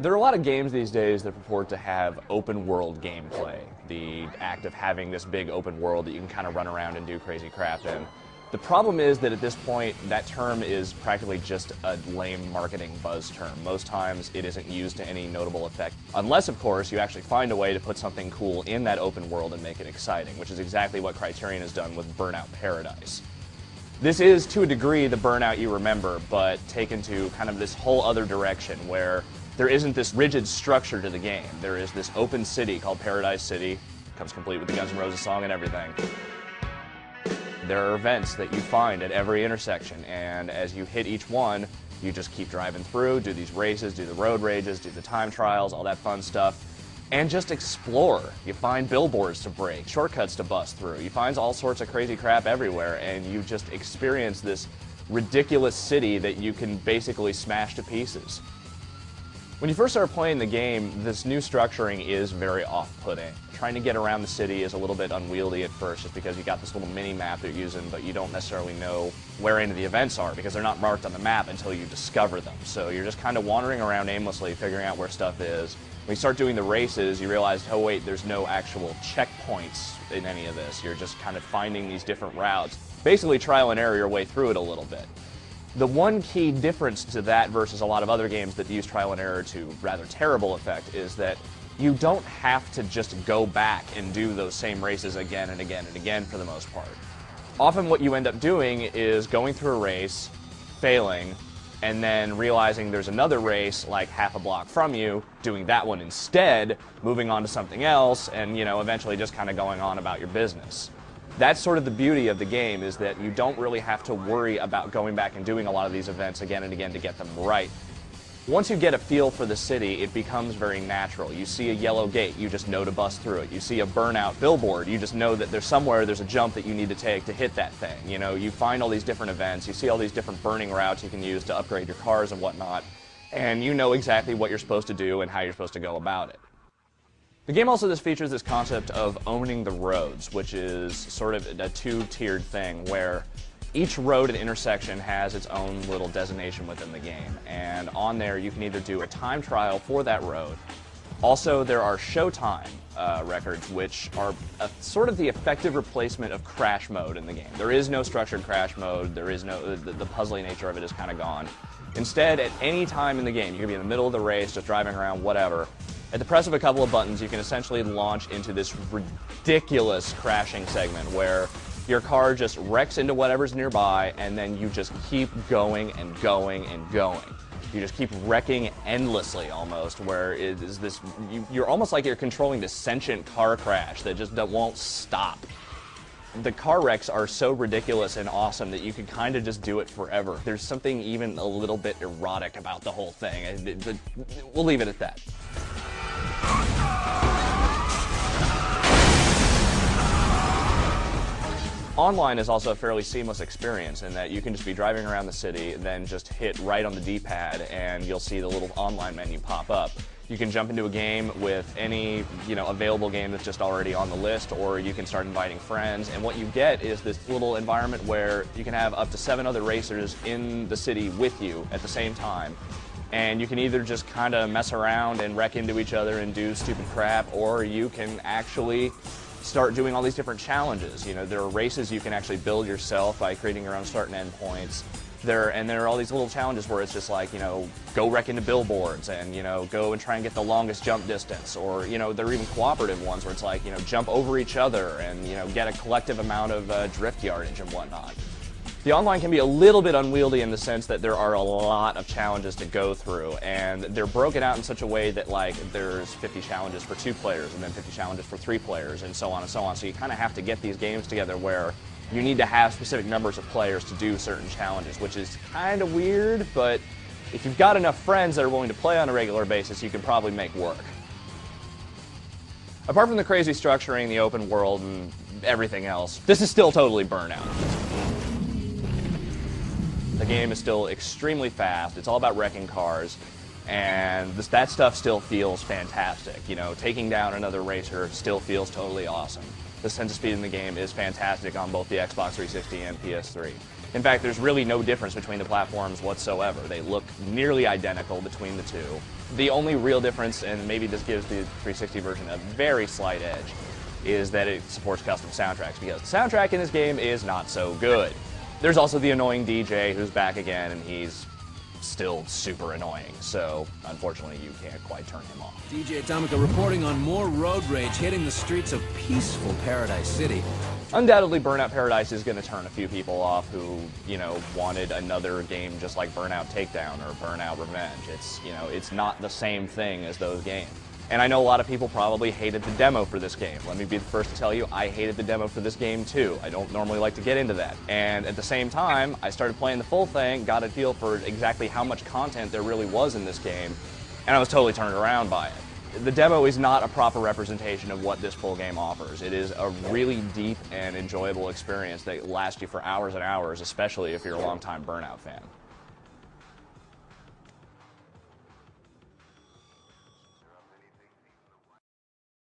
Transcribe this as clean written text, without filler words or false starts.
There are a lot of games these days that purport to have open world gameplay, the act of having this big open world that you can kind of run around and do crazy crap in. The problem is that at this point, that term is practically just a lame marketing buzz term. Most times it isn't used to any notable effect, unless of course you actually find a way to put something cool in that open world and make it exciting, which is exactly what Criterion has done with Burnout Paradise. This is, to a degree, the Burnout you remember, but taken to kind of this whole other direction where there isn't this rigid structure to the game. There is this open city called Paradise City. Comes complete with the Guns N' Roses song and everything. There are events that you find at every intersection, and as you hit each one, you just keep driving through, do these races, do the road rages, do the time trials, all that fun stuff, and just explore. You find billboards to break, shortcuts to bust through. You find all sorts of crazy crap everywhere, and you just experience this ridiculous city that you can basically smash to pieces. When you first start playing the game, this new structuring is very off-putting. Trying to get around the city is a little bit unwieldy at first just because you got this little mini-map that you're using, but you don't necessarily know where any of the events are because they're not marked on the map until you discover them. So you're just kind of wandering around aimlessly, figuring out where stuff is. When you start doing the races, you realize, oh wait, there's no actual checkpoints in any of this. You're just kind of finding these different routes. Basically trial and error your way through it a little bit. The one key difference to that versus a lot of other games that use trial and error to rather terrible effect is that you don't have to just go back and do those same races again and again and again for the most part. Often what you end up doing is going through a race, failing, and then realizing there's another race like half a block from you, doing that one instead, moving on to something else, and eventually just kind of going on about your business. That's sort of the beauty of the game, is that you don't really have to worry about going back and doing a lot of these events again and again to get them right. Once you get a feel for the city, it becomes very natural. You see a yellow gate, you just know to bust through it. You see a burnout billboard, you just know that there's a jump that you need to take to hit that thing. You find all these different events, you see all these different burning routes you can use to upgrade your cars and whatnot, and you know exactly what you're supposed to do and how you're supposed to go about it. The game also features this concept of owning the roads, which is sort of a two-tiered thing where each road and intersection has its own little designation within the game, and on there you can either do a time trial for that road. Also, there are showtime records, which are sort of the effective replacement of crash mode in the game. There is no structured crash mode, there is no, the puzzly nature of it is kind of gone. Instead, at any time in the game, you can be in the middle of the race, just driving around, whatever. At the press of a couple of buttons, you can essentially launch into this ridiculous crashing segment where your car just wrecks into whatever's nearby, and then you just keep going and going and going. You just keep wrecking endlessly almost, where it is this, you're almost like you're controlling this sentient car crash that just won't stop. The car wrecks are so ridiculous and awesome that you could kind of just do it forever. There's something even a little bit erotic about the whole thing. We'll leave it at that. Online is also a fairly seamless experience in that you can just be driving around the city, then just hit right on the D-pad and you'll see the little online menu pop up. You can jump into a game with any available game that's just already on the list, or you can start inviting friends, and what you get is this little environment where you can have up to 7 other racers in the city with you at the same time. And you can either just kind of mess around and wreck into each other and do stupid crap, or you can actually start doing all these different challenges. There are races you can actually build yourself by creating your own start and end points. There are all these little challenges where it's just like, go wreck into billboards and, go and try and get the longest jump distance. Or, there are even cooperative ones where it's like, jump over each other and, get a collective amount of drift yardage and whatnot. The online can be a little bit unwieldy in the sense that there are a lot of challenges to go through, and they're broken out in such a way that there's 50 challenges for 2 players and then 50 challenges for 3 players and so on and so on. So you kind of have to get these games together where you need to have specific numbers of players to do certain challenges, which is kind of weird, but if you've got enough friends that are willing to play on a regular basis, you can probably make work. Apart from the crazy structuring, the open world, and everything else, this is still totally Burnout. The game is still extremely fast, it's all about wrecking cars, and that stuff still feels fantastic. Taking down another racer still feels totally awesome. The sense of speed in the game is fantastic on both the Xbox 360 and PS3. In fact, there's really no difference between the platforms whatsoever. They look nearly identical between the two. The only real difference, and maybe this gives the 360 version a very slight edge, is that it supports custom soundtracks, because the soundtrack in this game is not so good. There's also the annoying DJ who's back again, and he's still super annoying, so unfortunately you can't quite turn him off. DJ Atomica reporting on more road rage hitting the streets of peaceful Paradise City. Undoubtedly, Burnout Paradise is going to turn a few people off who, wanted another game just like Burnout Takedown or Burnout Revenge. It's not the same thing as those games. And I know a lot of people probably hated the demo for this game. Let me be the first to tell you, I hated the demo for this game too. I don't normally like to get into that. And at the same time, I started playing the full thing, got a feel for exactly how much content there really was in this game, and I was totally turned around by it. The demo is not a proper representation of what this full game offers. It is a really deep and enjoyable experience that lasts you for hours and hours, especially if you're a longtime Burnout fan.